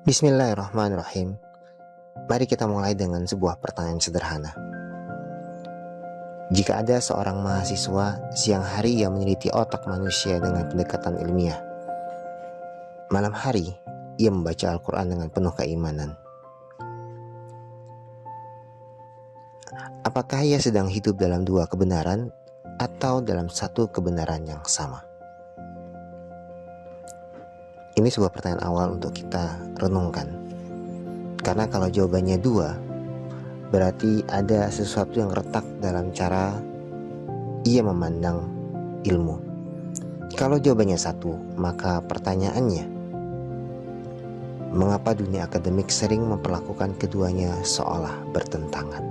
Bismillahirrahmanirrahim. Mari kita mulai dengan sebuah pertanyaan sederhana. Jika ada seorang mahasiswa siang hari yang meneliti otak manusia dengan pendekatan ilmiah, malam hari ia membaca Al-Quran dengan penuh keimanan, apakah ia sedang hidup dalam dua kebenaran atau dalam satu kebenaran yang sama? Ini sebuah pertanyaan awal untuk kita renungkan. Karena kalau jawabannya dua, berarti ada sesuatu yang retak dalam cara ia memandang ilmu. Kalau jawabannya satu, maka pertanyaannya, mengapa dunia akademik sering memperlakukan keduanya seolah bertentangan?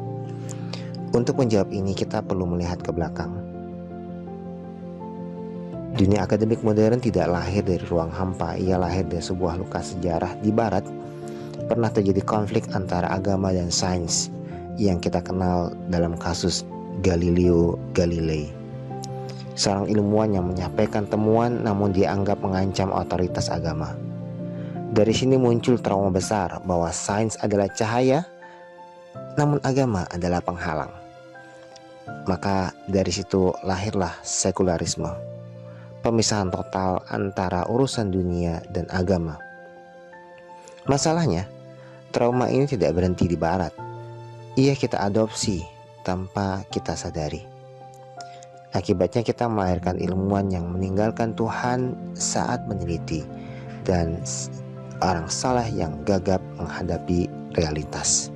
Untuk menjawab ini kita perlu melihat ke belakang. Dunia akademik modern tidak lahir dari ruang hampa, ia lahir dari sebuah luka sejarah. Di barat pernah terjadi konflik antara agama dan sains yang kita kenal dalam kasus Galileo Galilei. Seorang ilmuwan yang menyampaikan temuan namun dianggap mengancam otoritas agama. Dari sini muncul trauma besar bahwa sains adalah cahaya, namun agama adalah penghalang. Maka dari situ lahirlah sekularisme, pemisahan total antara urusan dunia dan agama. Masalahnya, trauma ini tidak berhenti di barat. Ia kita adopsi tanpa kita sadari. Akibatnya kita melahirkan ilmuwan yang meninggalkan Tuhan saat meneliti, dan orang salah yang gagap menghadapi realitas.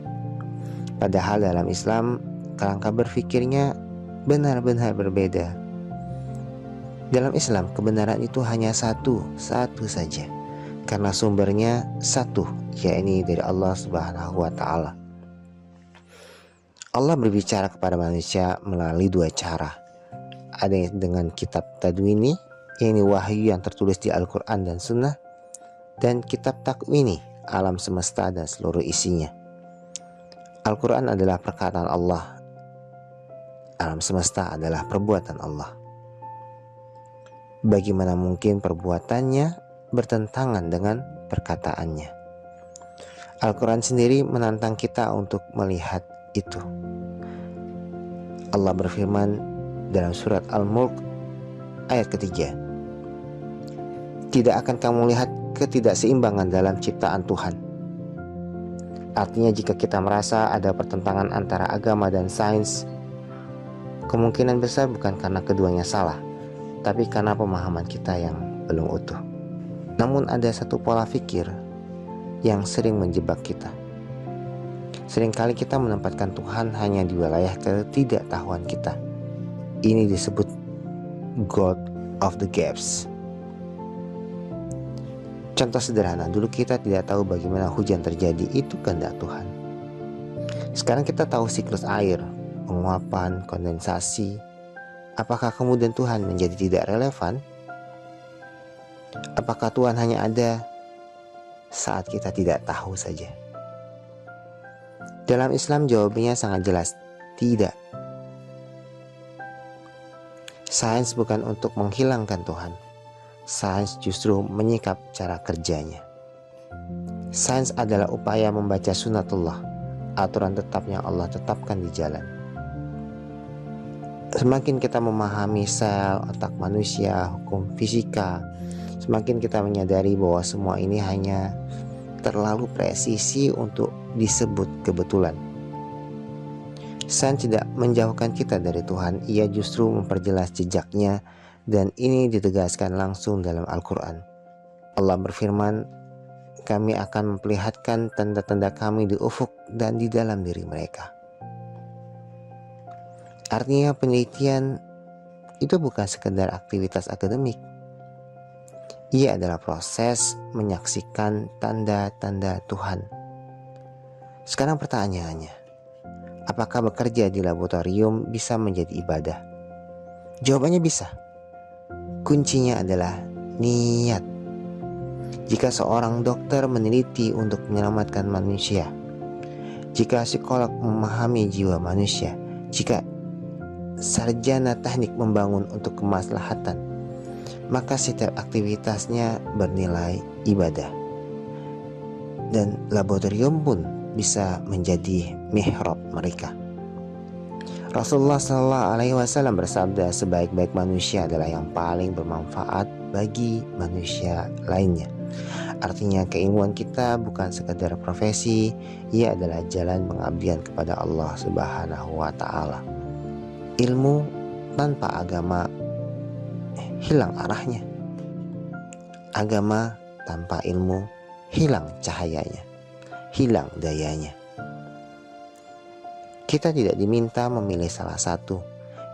Padahal dalam Islam, kerangka berpikirnya benar-benar berbeda. Dalam Islam, kebenaran itu hanya satu saja. Karena sumbernya satu, yakni dari Allah Subhanahu wa Ta'ala. Allah berbicara kepada manusia melalui dua cara. Ada dengan kitab tadwini, yakni wahyu yang tertulis di Al-Quran dan Sunnah, dan kitab takwini, alam semesta dan seluruh isinya. Al-Quran adalah perkataan Allah, alam semesta adalah perbuatan Allah. Bagaimana mungkin perbuatannya bertentangan dengan perkataannya? Al-Quran sendiri menantang kita untuk melihat itu. Allah berfirman dalam surat Al-Mulk ayat ketiga, tidak akan kamu lihat ketidakseimbangan dalam ciptaan Tuhan. Artinya jika kita merasa ada pertentangan antara agama dan sains, kemungkinan besar bukan karena keduanya salah, tapi karena pemahaman kita yang belum utuh. Namun ada satu pola pikir yang sering menjebak kita. Seringkali kita menempatkan Tuhan hanya di wilayah ketidaktahuan kita. Ini disebut God of the Gaps. Contoh sederhana, dulu kita tidak tahu bagaimana hujan terjadi, itu kehendak Tuhan. Sekarang kita tahu siklus air, penguapan, kondensasi. Apakah kemudian Tuhan menjadi tidak relevan? Apakah Tuhan hanya ada saat kita tidak tahu saja? Dalam Islam jawabannya sangat jelas, tidak. Sains bukan untuk menghilangkan Tuhan. Sains justru menyikap cara kerjanya. Sains adalah upaya membaca sunatullah, aturan tetap yang Allah tetapkan di jalan. Semakin kita memahami sel, otak manusia, hukum fisika, semakin kita menyadari bahwa semua ini hanya terlalu presisi untuk disebut kebetulan. Sains tidak menjauhkan kita dari Tuhan, ia justru memperjelas jejaknya, dan ini ditegaskan langsung dalam Al-Quran. Allah berfirman, kami akan memperlihatkan tanda-tanda kami di ufuk dan di dalam diri mereka. Artinya penelitian itu bukan sekedar aktivitas akademik. Ia adalah proses menyaksikan tanda-tanda Tuhan. Sekarang pertanyaannya, apakah bekerja di laboratorium bisa menjadi ibadah? Jawabannya bisa. Kuncinya adalah niat. Jika seorang dokter meneliti untuk menyelamatkan manusia, jika psikolog memahami jiwa manusia, jika sarjana teknik membangun untuk kemaslahatan, maka setiap aktivitasnya bernilai ibadah. dan laboratorium pun bisa menjadi mihrab mereka. Rasulullah SAW bersabda, sebaik-baik manusia adalah yang paling bermanfaat bagi manusia lainnya. Artinya keilmuan kita bukan sekadar profesi, ia adalah jalan pengabdian kepada Allah Subhanahu wa Ta'ala. Ilmu tanpa agama hilang arahnya. Agama tanpa ilmu hilang cahayanya, hilang dayanya. Kita tidak diminta memilih salah satu,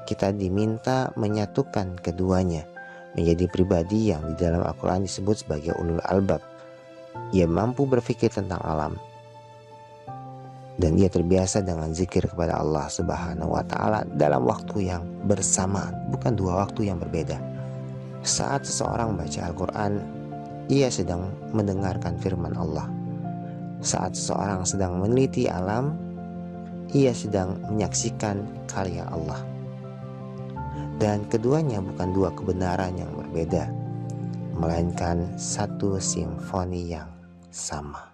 kita diminta menyatukan keduanya menjadi pribadi yang di dalam Al-Quran disebut sebagai ulul albab. Ia mampu berpikir tentang alam dan ia terbiasa dengan zikir kepada Allah Subhanahu wa Ta'ala dalam waktu yang bersamaan, bukan dua waktu yang berbeda. Saat seseorang membaca Al-Quran, ia sedang mendengarkan firman Allah. Saat seseorang sedang meneliti alam, ia sedang menyaksikan karya Allah. Dan keduanya bukan dua kebenaran yang berbeda, melainkan satu simfoni yang sama.